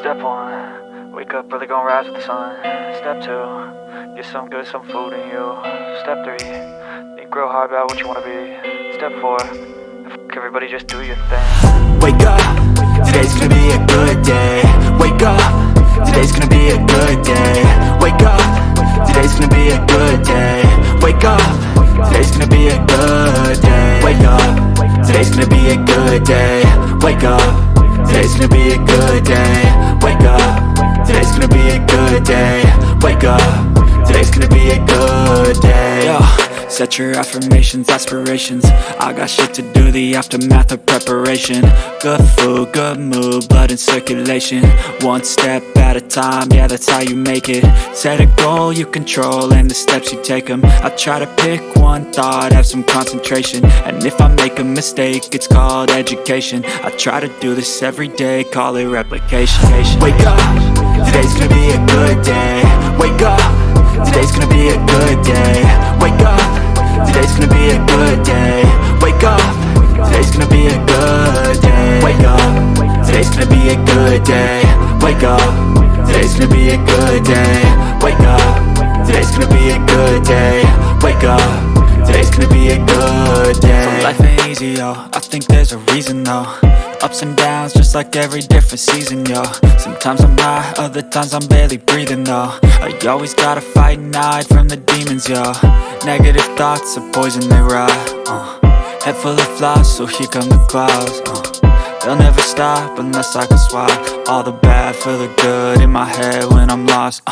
Step 1, wake up early, gon' rise with the sun. Step 2, get some good, some food in you. Step 3, think real hard about what you wanna be. Step 4, fuck everybody, just do your thing. Wake up, today's gonna be a good day. Wake up, today's gonna be a good day. Wake up, today's gonna be a good day. Wake up, today's gonna be a good day. Wake up, today's gonna be a good day. Wake up, today's gonna be a good day. Wake up, today's gonna be a good day. Wake up, today's gonna be a good day. Yo, set your affirmations, aspirations. I got shit to do, the aftermath of preparation. Good food, good mood, blood in circulation. One step at a time, yeah, that's how you make it. Set a goal you control and the steps you take them. I try to pick one thought, have some concentration. And if I make a mistake, it's called education. I try to do this every day, call it replication. Wake up, today's gonna be a good day. Wake up, today's gonna be a good day. Wake up, today's gonna be a good day. Wake up, today's gonna be a good day. Wake up, today's gonna be a good day. Wake up, today's gonna be a good day. Wake up, today's gonna be a good day. Wake up, today's gonna be a good day. So life ain't easy, yo, I think there's a reason though. Ups and downs, just like every different season, yo. Sometimes I'm high, other times I'm barely breathing, though. I always gotta fight and hide from the demons, yo. Negative thoughts are poison, they rot. Head full of flies, so here come the clouds. They'll never stop unless I can swap all the bad for the good in my head when I'm lost.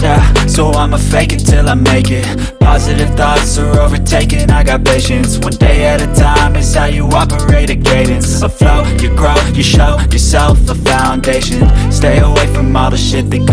Yeah, so I'ma fake it till I make it. Positive thoughts are overtaken, I got patience. One day at a time is how you operate a cadence. A flow, you grow, you show yourself a foundation. Stay away from all the shit that